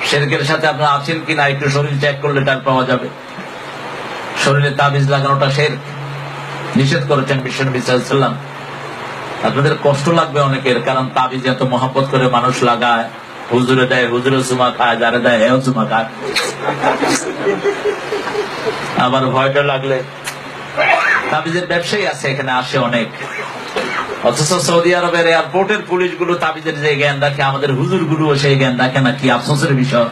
শিরকের সাথে আপনারা আছেন কিনা একটু শরীর চেক করলে টার পাওয়া যাবে। শরীরে তাবিজ লাগানোটা শিরক, নিষেধ করেছেন বিশ্বনবী সাল্লাল্লাহু আলাইহি ওয়াসাল্লাম। আপনাদের কষ্ট লাগবে অনেকের, কারণ তাবিজ এত মহব্বত করে মানুষ লাগায়, হুজুরে দেয়, হুজুরে চুমা খায়, যারা দেয় হেও চুমা খায়। আবার ভয়টা লাগলে তাবিজের ব্যবসায়ী আছে, এখানে আসে অনেক। অথচ সৌদি আরবের এয়ারপোর্টের পুলিশ গুলো তাবিজের যে জ্ঞান রাখে, আমাদের হুজুর গুলো সেই জ্ঞান রাখে না। কি আফসোসের বিষয়।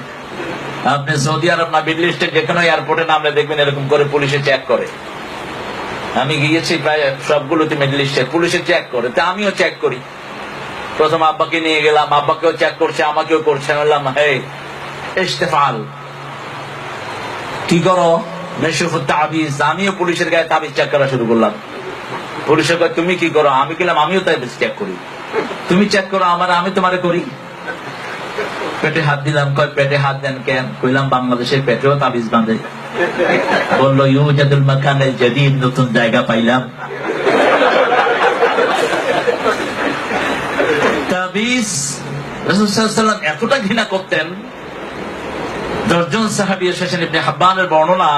আপনি সৌদি আরব না মিডল ইস্টের যেখানে এয়ারপোর্টে নামলে দেখবেন এরকম করে পুলিশে চেক করে। আমি গিয়েছি প্রায় সবগুলোতে মিডল ইস্টের, পুলিশে চেক করে। তা আমিও চেক করি। প্রথম আব্বাকে নিয়ে গেলাম, আব্বাকেও চেক করছে, আমাকেও করছে। বললাম হে ইস্তেফাল, কি করো? তাবিজ। আমিও পুলিশের গায়ে তাবিজ চেক করা শুরু করলাম। পুলিশের কয় তুমি কি করো? আমি গেলাম আমিও তাবিজ চেক করি। তুমি চেক করো আমার, আমি তোমারে করি। পেটে হাত দিলাম। কয় পেটে হাত দেন কেন? কইলাম বাংলাদেশের পেটেও তাবিজ বাঁধে। বললো ইউজাদুল মাকানিল জাদীদ, নতুন জায়গা পাইলাম। তাবিজ রাসূল সাল্লাল্লাহু আলাইহি ওয়াসাল্লাম এতটা ঘৃণা করতেন। 10 জন সাহাবী এসেছেন, ইবনে হাব্বানের বর্ণনা,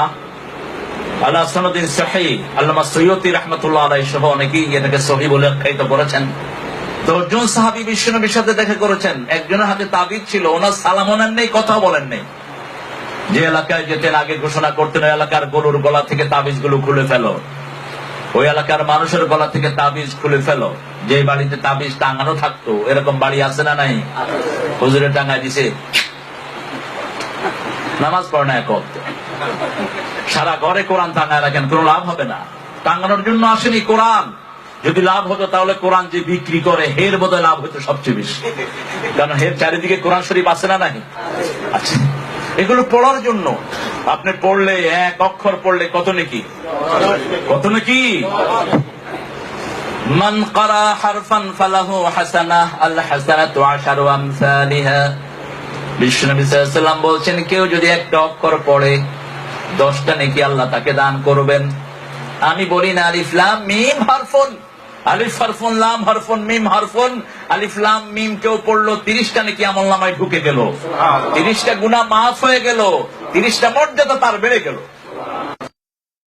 আলা সনদিন সহিহ, আল্লামা সৈয়দী রাহমাতুল্লাহ আলাইহি সহ অনেকেই এটাকে সহিহ বলে আখ্যায়িত করেছেন। 10 জন সাহাবী বিশ্বনবীর সাথে দেখা করেছেন। একজনের হাতে তাবিজ ছিল, ওনার সালামও নেন নেই, কথাও বলেন নেই। যে এলাকায় যেতেন আগে ঘোষণা করতেন ওই এলাকার গরুর গলা থেকে তাবিজ গুলো খুলে ফেলো, ওই এলাকার মানুষের গলা থেকে তাবিজ খুলে ফেলো। যে বাড়িতে তাবিজ টাঙানো থাকতো, এরকম বাড়ি আছে না নাই? হুজুরে টাঙায় দিছে, নামাজ পড়ে না, এক ওয়াক্ত। সারা ঘরে কোরআন টাঙায় রাখেন, কোনো লাভ হবে না। টাঙানোর জন্য আসেনি কোরআন। যদি লাভ হতো তাহলে কোরআন যে বিক্রি করে হের বোধহয় লাভ হতো সবচেয়ে বেশি, কারণ হের চারিদিকে কোরআন শরীফ আছে না নাই? আচ্ছা, এগুলো পড়ার জন্য। আপনি পড়লে, এক অক্ষর পড়লে কত নেকি, কত নেকি। মান ক্বারা হারফান ফালাহু হাসানাহ, আল হাসানাতু আশারু আমসালিহা। বিশ্বনবী সাল্লাল্লাহু আলাইহি ওয়াসাল্লাম বলছেন, কেউ যদি একটা অক্ষর পড়ে 10টা নেকি আল্লাহ তাকে দান করবেন। আমি বলি না আলিফ লাম মিম হারফুন, আলিফ হারফুন, লাম হারফুন, মিম হারফুন। আলিফ লাম মিম কেউ পড়লো, 30টা নেকি আমলনামায় ঢুকে গেল, 30টা গুনাহ মাফ হয়ে গেল, 30টা মর্যাদা তার বেড়ে গেল।